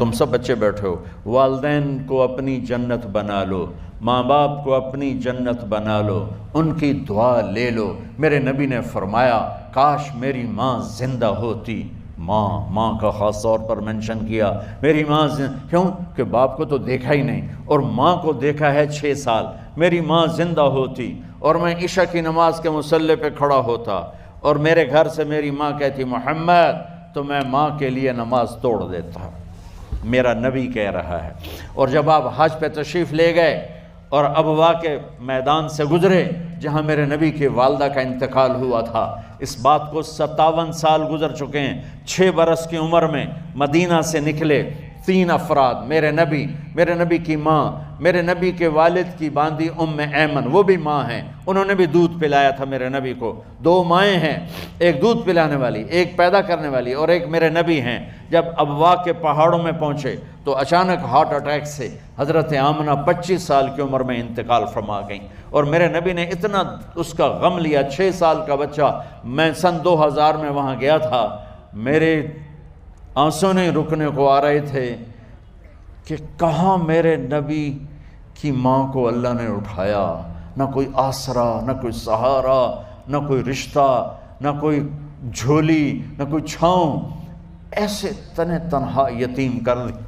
تم سب بچے بیٹھے ہو، والدین کو اپنی جنت بنا لو، ماں باپ کو اپنی جنت بنا لو، ان کی دعا لے لو۔ میرے نبی نے فرمایا کاش میری ماں زندہ ہوتی۔ ماں کا خاص طور پر منشن کیا، میری ماں کیوں کہ باپ کو تو دیکھا ہی نہیں، اور ماں کو دیکھا ہے 6 سال۔ میری ماں زندہ ہوتی اور میں عشاء کی نماز کے مصلی پہ کھڑا ہوتا اور میرے گھر سے میری ماں کہتی محمد، تو میں ماں کے لیے نماز توڑ دیتا۔ میرا نبی کہہ رہا ہے۔ اور جب آپ حج پہ تشریف لے گئے اور ابوا کے میدان سے گزرے جہاں میرے نبی کی والدہ کا انتقال ہوا تھا، اس بات کو 57 سال گزر چکے ہیں۔ 6 برس کی عمر میں مدینہ سے نکلے 3 افراد، میرے نبی کی ماں، میرے نبی کے والد کی باندی ایمن، وہ بھی ماں ہیں، انہوں نے بھی دودھ پلایا تھا میرے نبی کو۔ 2 مائیں ہیں، ایک دودھ پلانے والی، ایک پیدا کرنے والی، اور ایک میرے نبی ہیں۔ جب ابوا کے پہاڑوں میں پہنچے تو اچانک ہارٹ اٹیک سے حضرت آمنہ 25 سال کی عمر میں انتقال فرما گئیں، اور میرے نبی نے اتنا اس کا غم لیا۔ 6 سال کا بچہ، میں سن 2000 میں وہاں گیا تھا، میرے آنسوں نہیں رکنے کو آ رہے تھے کہ کہاں میرے نبی کی ماں کو اللہ نے اٹھایا، نہ کوئی آسرا، نہ کوئی سہارا، نہ کوئی رشتہ، نہ کوئی جھولی، نہ کوئی چھاؤں، ایسے تنہا یتیم کر دی۔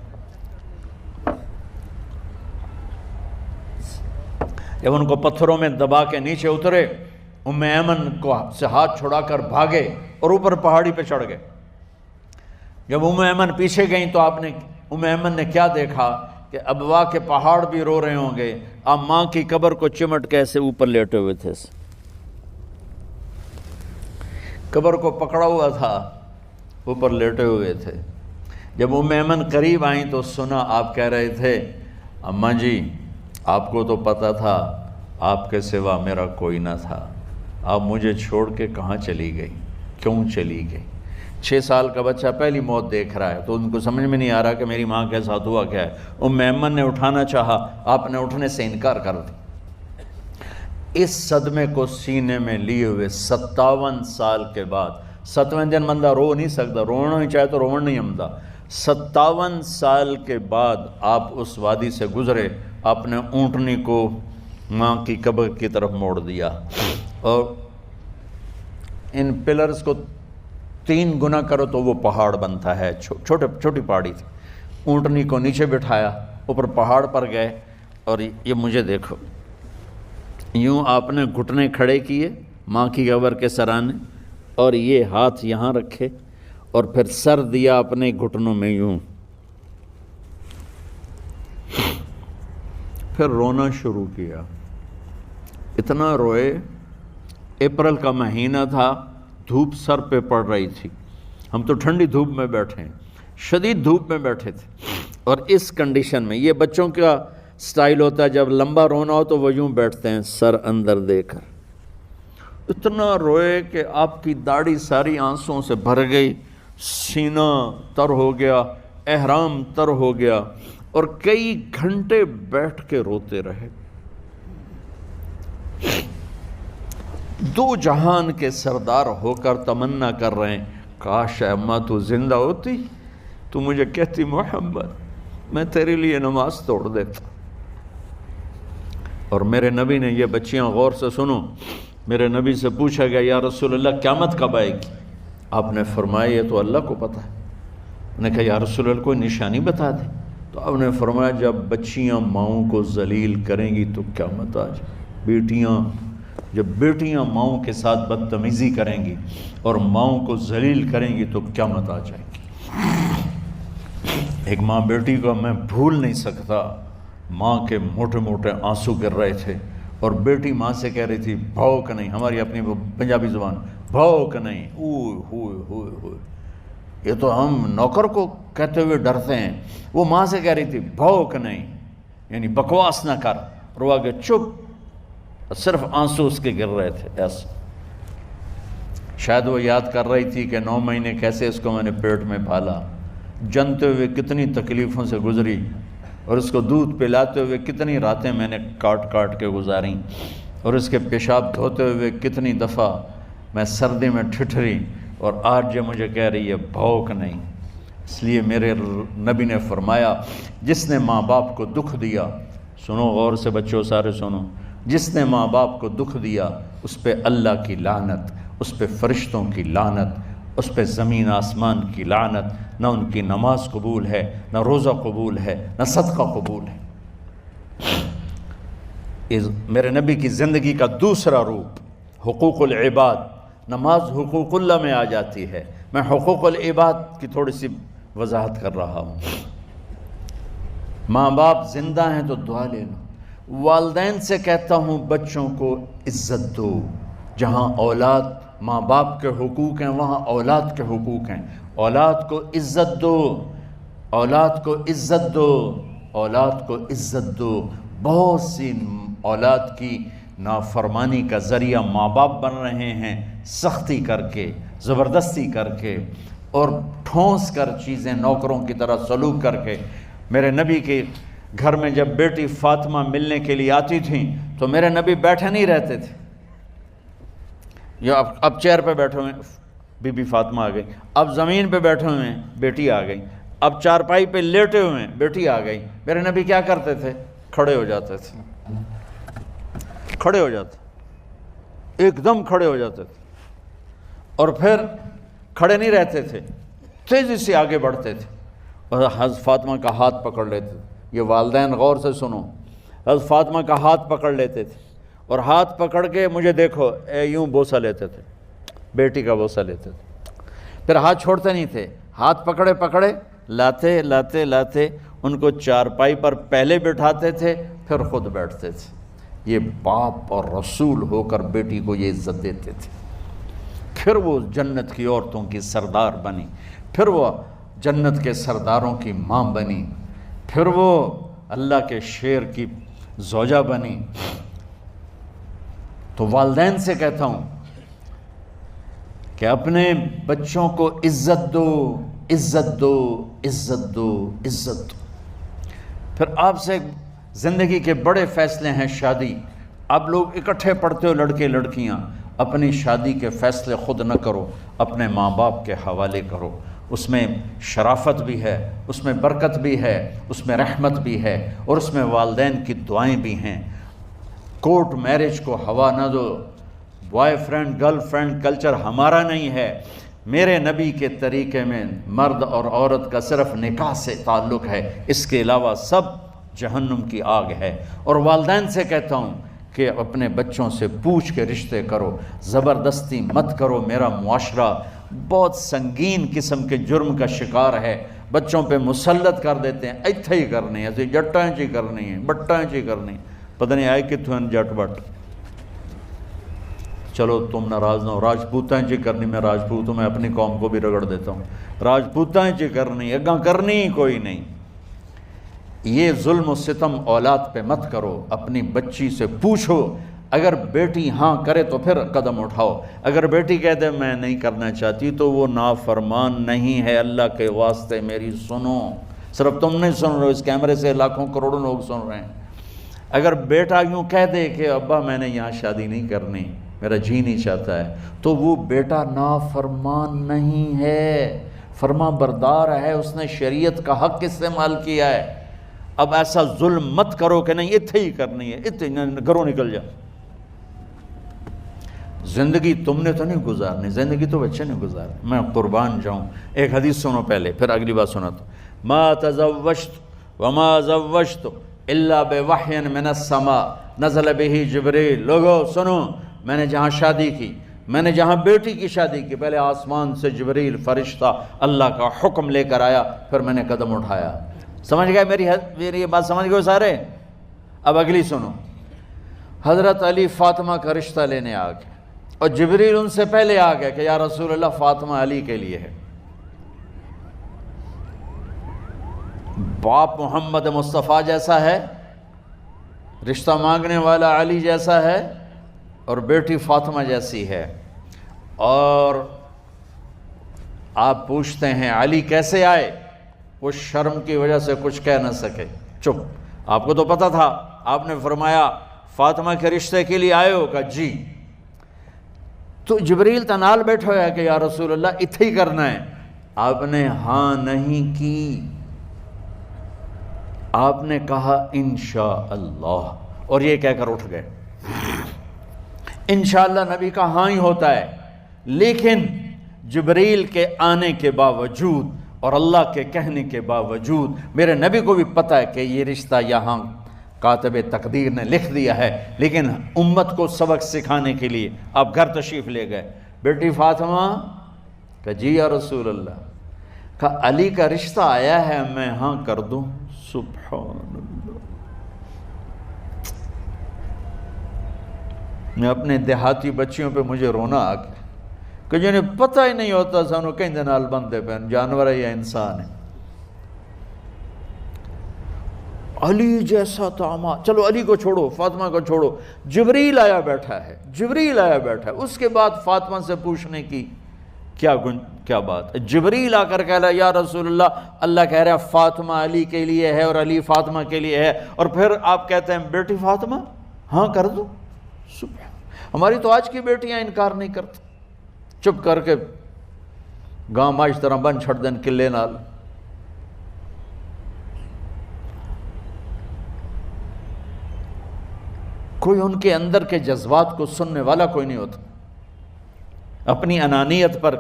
جب ان کو پتھروں میں دبا کے نیچے اترے، ایمن کو سے ہاتھ چھڑا کر بھاگے اور اوپر پہاڑی پہ چڑھ گئے۔ جب ایمن پیچھے گئیں تو ایمن نے کیا دیکھا کہ ابوا کے پہاڑ بھی رو رہے ہوں گے، آپ ماں کی قبر کو چمٹ کے ایسے اوپر لیٹے ہوئے تھے، قبر کو پکڑا ہوا تھا، اوپر لیٹے ہوئے تھے۔ جب ایمن قریب آئیں تو سنا آپ کہہ رہے تھے اماں جی، آپ کو تو پتہ تھا آپ کے سوا میرا کوئی نہ تھا، آپ مجھے چھوڑ کے کہاں چلی گئی، کیوں چلی گئی؟ 6 سال کا بچہ پہلی موت دیکھ رہا ہے تو ان کو سمجھ میں نہیں آ رہا کہ میری ماں کے ساتھ ہوا کیا ہے۔ ایمن نے اٹھانا چاہا، آپ نے اٹھنے سے انکار کر دی۔ اس صدمے کو سینے میں لیے ہوئے 57 سال کے بعد، 7ویں دن بندہ رو نہیں سکتا، رونا ہی چاہے تو رونا نہیں آمدا، 57 سال کے بعد آپ اس وادی سے گزرے، آپ نے اونٹنی کو ماں کی قبر کی طرف موڑ دیا، اور ان پلرز کو 3 گنا کرو تو وہ پہاڑ بنتا ہے، چھوٹی پہاڑی تھی۔ اونٹنی کو نیچے بٹھایا، اوپر پہاڑ پر گئے، اور یہ مجھے دیکھو، یوں آپ نے گھٹنے کھڑے کیے ماں کی قبر کے سرانے، اور یہ ہاتھ یہاں رکھے، اور پھر سر دیا اپنے گھٹنوں میں یوں، پھر رونا شروع کیا۔ اتنا روئے، اپریل کا مہینہ تھا، دھوپ سر پہ پڑ رہی تھی، ہم تو ٹھنڈی دھوپ میں بیٹھے ہیں، شدید دھوپ میں بیٹھے تھے، اور اس کنڈیشن میں یہ بچوں کا سٹائل ہوتا ہے، جب لمبا رونا ہو تو وہ یوں بیٹھتے ہیں سر اندر دے کر۔ اتنا روئے کہ آپ کی داڑھی ساری آنسوں سے بھر گئی، سینہ تر ہو گیا، احرام تر ہو گیا، اور کئی گھنٹے بیٹھ کے روتے رہے۔ 2 جہان کے سردار ہو کر تمنا کر رہے ہیں کاش اماں تو زندہ ہوتی، تو مجھے کہتی محمد میں تیرے لیے نماز توڑ دیتا۔ اور میرے نبی نے، یہ بچیاں غور سے سنو، میرے نبی سے پوچھا گیا یا رسول اللہ قیامت کب آئے گی؟ آپ نے فرمایا یہ تو اللہ کو پتہ ہے۔ انہوں نے کہا یا رسول اللہ کوئی نشانی بتا دیں، تو آپ نے فرمایا جب بچیاں ماؤں کو ذلیل کریں گی تو قیامت آ جائے۔ جب بیٹیاں ماؤں کے ساتھ بدتمیزی کریں گی اور ماؤں کو ذلیل کریں گی تو قیامت آ جائے گی۔ ایک ماں بیٹی کو میں بھول نہیں سکتا، ماں کے موٹے موٹے آنسو گر رہے تھے، اور بیٹی ماں سے کہہ رہی تھی بھوک نہیں، ہماری اپنی پنجابی زبان، بھوک نہیں، اوئے ہوئے ہوئے ہوئے، یہ تو ہم نوکر کو کہتے ہوئے ڈرتے ہیں، وہ ماں سے کہہ رہی تھی بھوک نہیں، یعنی بکواس نہ کر، روا کے چپ، صرف آنسو اس کے گر رہے تھے ایسا۔ شاید وہ یاد کر رہی تھی کہ 9 مہینے کیسے اس کو میں نے پیٹ میں پالا، جنتے ہوئے کتنی تکلیفوں سے گزری، اور اس کو دودھ پلاتے ہوئے کتنی راتیں میں نے کاٹ کاٹ کے گزاریں، اور اس کے پیشاب دھوتے ہوئے کتنی دفعہ میں سردی میں ٹھٹھری، اور آج جو مجھے کہہ رہی ہے بھوک نہیں۔ اس لیے میرے نبی نے فرمایا جس نے ماں باپ کو دکھ دیا، سنو غور سے بچوں سارے سنو، جس نے ماں باپ کو دکھ دیا اس پہ اللہ کی لعنت، اس پہ فرشتوں کی لعنت، اس پہ زمین آسمان کی لعنت، نہ ان کی نماز قبول ہے، نہ روزہ قبول ہے، نہ صدقہ قبول ہے۔ میرے نبی کی زندگی کا دوسرا روپ حقوق العباد، نماز حقوق اللہ میں آ جاتی ہے، میں حقوق العباد کی تھوڑی سی وضاحت کر رہا ہوں۔ ماں باپ زندہ ہیں تو دعا لے لو۔ والدین سے کہتا ہوں بچوں کو عزت دو، جہاں اولاد ماں باپ کے حقوق ہیں وہاں اولاد کے حقوق ہیں، اولاد کو عزت دو، اولاد کو عزت دو، اولاد کو عزت دو۔ بہت سی اولاد کی نافرمانی کا ذریعہ ماں باپ بن رہے ہیں، سختی کر کے، زبردستی کر کے اور ٹھونس کر چیزیں نوکروں کی طرح سلوک کر کے۔ میرے نبی کے گھر میں جب بیٹی فاطمہ ملنے کے لیے آتی تھیں تو میرے نبی بیٹھے نہیں رہتے تھے، یا اب چیئر پہ بیٹھے ہوئے بی بی فاطمہ آ گئی، اب زمین پہ بیٹھے ہوئے ہیں بیٹی آ گئی، اب چارپائی پہ لیٹے ہوئے ہیں بیٹی آ گئی۔ میرے نبی کیا کرتے تھے؟ کھڑے ہو جاتے تھے، کھڑے ہو جاتے، ایک دم کھڑے ہو جاتے تھے، اور پھر کھڑے نہیں رہتے تھے، تیزی سے آگے بڑھتے تھے اور حضرت فاطمہ کا ہاتھ پکڑ لیتے تھے۔ یہ والدین غور سے سنو، حضرت فاطمہ کا ہاتھ پکڑ لیتے تھے اور ہاتھ پکڑ کے مجھے دیکھو یوں بوسہ لیتے تھے، بیٹی کا بوسہ لیتے تھے، پھر ہاتھ چھوڑتے نہیں تھے، ہاتھ پکڑے پکڑے لاتے لاتے لاتے ان کو چارپائی پر پہلے بٹھاتے تھے پھر خود بیٹھتے تھے۔ یہ باپ اور رسول ہو کر بیٹی کو یہ عزت دیتے تھے۔ پھر وہ جنت کی عورتوں کی سردار بنی، پھر وہ جنت کے سرداروں کی ماں بنی، پھر وہ اللہ کے شیر کی زوجہ بنی۔ تو والدین سے کہتا ہوں کہ اپنے بچوں کو عزت دو، عزت دو، عزت دو، عزت دو۔ پھر آپ سے زندگی کے بڑے فیصلے ہیں شادی۔ آپ لوگ اکٹھے پڑھتے ہو لڑکے لڑکیاں، اپنی شادی کے فیصلے خود نہ کرو، اپنے ماں باپ کے حوالے کرو۔ اس میں شرافت بھی ہے، اس میں برکت بھی ہے، اس میں رحمت بھی ہے، اور اس میں والدین کی دعائیں بھی ہیں۔ کورٹ میرج کو ہوا نہ دو، boyfriend girlfriend culture ہمارا نہیں ہے۔ میرے نبی کے طریقے میں مرد اور عورت کا صرف نکاح سے تعلق ہے، اس کے علاوہ سب جہنم کی آگ ہے۔ اور والدین سے کہتا ہوں کہ اپنے بچوں سے پوچھ کے رشتے کرو، زبردستی مت کرو۔ میرا معاشرہ بہت سنگین قسم کے جرم کا شکار ہے، بچوں پہ مسلط کر دیتے ہیں، ایتھے ہی کرنی ہے، ایسے جٹائیں چی کرنی ہے، بٹائیں چی کرنی ہے، پتہ نہیں آئے کتوں ہیں جٹ بٹ۔ چلو تم ناراض نہ ہو، راجپوتائیں چی کرنی، میں راجپوت ہوں، میں اپنی قوم کو بھی رگڑ دیتا ہوں، راجپوتائیں چی کرنی، اگاں کرنی ہی کوئی نہیں۔ یہ ظلم و ستم اولاد پہ مت کرو، اپنی بچی سے پوچھو، اگر بیٹی ہاں کرے تو پھر قدم اٹھاؤ، اگر بیٹی کہہ دے میں نہیں کرنا چاہتی تو وہ نافرمان نہیں ہے۔ اللہ کے واسطے میری سنو، صرف تم نہیں سن رہے ہو، اس کیمرے سے لاکھوں کروڑوں لوگ سن رہے ہیں۔ اگر بیٹا یوں کہہ دے کہ ابا میں نے یہاں شادی نہیں کرنی، میرا جی نہیں چاہتا ہے، تو وہ بیٹا نافرمان نہیں ہے، فرما بردار ہے، اس نے شریعت کا حق استعمال کیا ہے۔ اب ایسا ظلم مت کرو کہ نہیں اتھے ہی کرنی ہے، اتھے گھروں نکل جا۔ زندگی تم نے تو نہیں گزارنی، زندگی تو بچے نے گزارنی۔ میں قربان جاؤں، ایک حدیث سنو پہلے پھر اگلی بات سناتا ہوں۔ ما تزوجت وما زوجت الا بوحی من السماء نزل به جبریل۔ لوگو سنو، میں نے جہاں شادی کی، میں نے جہاں بیٹی کی شادی کی، پہلے آسمان سے جبریل فرشتہ اللہ کا حکم لے کر آیا، پھر میں نے قدم اٹھایا۔ سمجھ گئے میری یہ بات؟ سمجھ گئے سارے؟ اب اگلی سنو۔ حضرت علی فاطمہ کا رشتہ لینے آ گئے اور جبریل ان سے پہلے آ گیا کہ یا رسول اللہ فاطمہ علی کے لیے ہے۔ باپ محمد مصطفیٰ جیسا ہے، رشتہ مانگنے والا علی جیسا ہے، اور بیٹی فاطمہ جیسی ہے۔ اور آپ پوچھتے ہیں علی کیسے آئے؟ وہ شرم کی وجہ سے کچھ کہہ نہ سکے، چپ۔ آپ کو تو پتہ تھا، آپ نے فرمایا فاطمہ کے رشتے کے لیے آئے ہو؟ کہا جی۔ تو جبریل تنال بیٹھا ہوا ہے کہ یا رسول اللہ اتھے ہی کرنا ہے، آپ نے ہاں نہیں کی، آپ نے کہا انشاءاللہ، اور یہ کہہ کر اٹھ گئے۔ انشاءاللہ نبی کا ہاں ہی ہوتا ہے، لیکن جبریل کے آنے کے باوجود اور اللہ کے کہنے کے باوجود میرے نبی کو بھی پتہ ہے کہ یہ رشتہ یہاں کاتب تقدیر نے لکھ دیا ہے، لیکن امت کو سبق سکھانے کے لیے آپ گھر تشریف لے گئے۔ بیٹی فاطمہ کہ جی یا رسول اللہ، کہا علی کا رشتہ آیا ہے، میں ہاں کر دوں؟ سبحان اللہ۔ میں اپنے دیہاتی بچیوں پہ مجھے رونا آ گیا کہ جنہیں پتہ ہی نہیں ہوتا سانو کہیں نال بندے پہ جانور ہے یا انسان ہے۔ علی جیسا داماد، چلو علی کو چھوڑو، فاطمہ کو چھوڑو، جبریل آیا بیٹھا ہے، جبریل آیا بیٹھا ہے۔ اس کے بعد فاطمہ سے پوچھنے کی کیا بات؟ جبریل آ کر کہہ رہا یا رسول اللہ، اللہ کہہ رہا ہے فاطمہ علی کے لیے ہے اور علی فاطمہ کے لیے ہے، اور پھر آپ کہتے ہیں بیٹی فاطمہ ہاں کر دو۔ سبحان، ہماری تو آج کی بیٹیاں انکار نہیں کرتی، چپ کر کے گاں ماش طرح بن چھڑ دین کلے نال۔ کوئی ان کے اندر کے جذبات کو سننے والا کوئی نہیں ہوتا، اپنی انانیت پر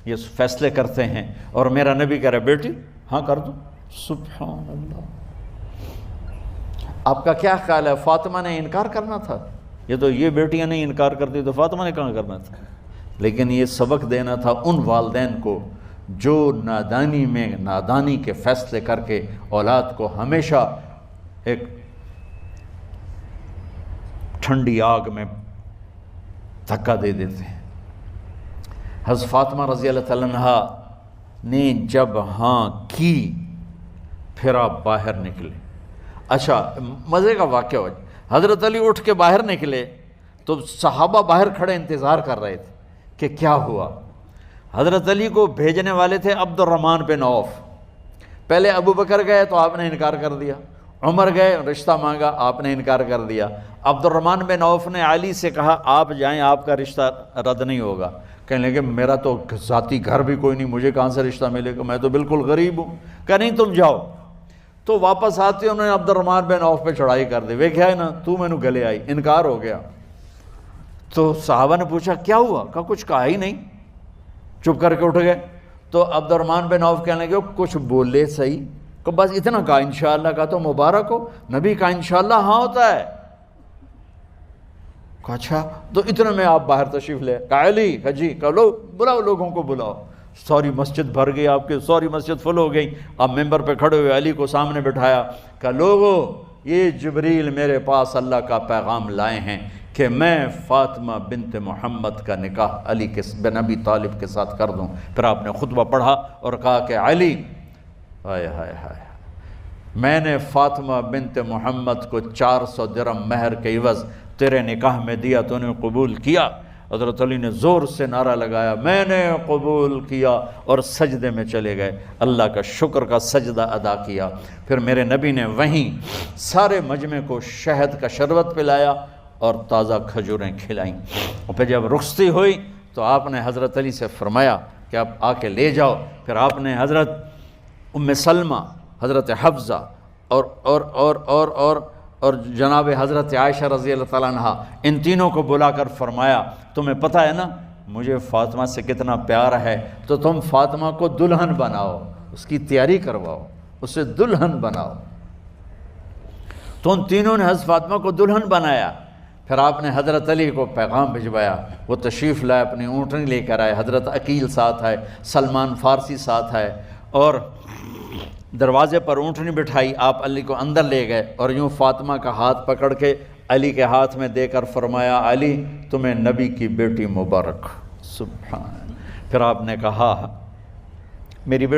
یہ فیصلے کرتے ہیں، اور میرا نبی کہہ رہا ہے بیٹی ہاں کر دو۔ سبحان اللہ۔ آپ کا کیا خیال ہے، فاطمہ نے انکار کرنا تھا؟ یہ بیٹیاں نہیں انکار کرتی تو فاطمہ نے کہاں کرنا تھا؟ لیکن یہ سبق دینا تھا ان والدین کو جو نادانی میں نادانی کے فیصلے کر کے اولاد کو ہمیشہ ایک ٹھنڈی آگ میں دھکا دے دیتے ہیں۔ حضرت فاطمہ رضی اللہ تعالیٰ عنہا نے جب ہاں کی، پھر آپ باہر نکلے۔ اچھا مزے کا واقعہ ہو، حضرت علی اٹھ کے باہر نکلے تو صحابہ باہر کھڑے انتظار کر رہے تھے کہ کیا ہوا۔ حضرت علی کو بھیجنے والے تھے عبد الرحمن بن عوف، پہلے ابو بکر گئے تو آپ نے انکار کر دیا، عمر گئے رشتہ مانگا، آپ نے انکار کر دیا۔ عبد الرحمن بن عوف نے علی سے کہا آپ جائیں، آپ کا رشتہ رد نہیں ہوگا۔ کہنے لگے میرا تو ذاتی گھر بھی کوئی نہیں، مجھے کہاں سے رشتہ ملے گا، میں تو بالکل غریب ہوں۔ کہا نہیں تم جاؤ۔ تو واپس آتے انہوں نے عبد الرحمن بن عوف پہ چڑھائی کر دی، ویکھیا ہے نا تو میں نو گلے آئی، انکار ہو گیا۔ تو صحابہ نے پوچھا کیا ہوا؟ کہا کچھ کہا ہی نہیں، چپ کر کے اٹھ گئے۔ تو عبد الرحمن بن عوف کہنے لگے کچھ بولے صحیح، کہ بس اتنا کہا انشاءاللہ، کہا تو مبارک ہو، نبی کا انشاءاللہ ہاں ہوتا ہے۔ کہا اچھا، تو اتنے میں آپ باہر تشریف لے۔ کہا علی، کہا جی، کہا لو بلاؤ، لوگوں کو بلاؤ۔ ساری مسجد بھر گئی، آپ کی ساری مسجد فل ہو گئی۔ آپ ممبر پہ کھڑے ہوئے علی کو سامنے بٹھایا، کہا لوگو یہ جبریل میرے پاس اللہ کا پیغام لائے ہیں کہ میں فاطمہ بنت محمد کا نکاح علی بن ابی طالب کے ساتھ کر دوں۔ پھر آپ نے خطبہ پڑھا اور کہا کہ علی، ہائے ہائے ہائے، میں نے فاطمہ بنت محمد کو 400 درہم مہر کے عوض تیرے نکاح میں دیا، تو نے قبول کیا؟ حضرت علی نے زور سے نعرہ لگایا میں نے قبول کیا، اور سجدے میں چلے گئے، اللہ کا شکر کا سجدہ ادا کیا۔ پھر میرے نبی نے وہیں سارے مجمع کو شہد کا شربت پلایا اور تازہ کھجوریں کھلائیں، اور پھر جب رخصتی ہوئی تو آپ نے حضرت علی سے فرمایا کہ آپ آ کے لے جاؤ۔ پھر آپ نے حضرت ام سلمہ، حضرت حفصہ اور جناب حضرت عائشہ رضی اللہ تعالیٰ عنہ، ان تینوں کو بلا کر فرمایا تمہیں پتہ ہے نا مجھے فاطمہ سے کتنا پیار ہے، تو تم فاطمہ کو دلہن بناؤ، اس کی تیاری کرواؤ، اسے دلہن بناؤ۔ تو ان تینوں نے حضرت فاطمہ کو دلہن بنایا۔ پھر آپ نے حضرت علی کو پیغام بھجوایا، وہ تشریف لائے، اپنی اونٹنی لے کر آئے، حضرت عقیل ساتھ ہے، سلمان فارسی ساتھ ہے، اور دروازے پر اونٹنی بٹھائی، آپ علی کو اندر لے گئے اور یوں فاطمہ کا ہاتھ پکڑ کے علی کے ہاتھ میں دے کر فرمایا علی تمہیں نبی کی بیٹی مبارک۔ سبحان۔ پھر آپ نے کہا میری بیٹی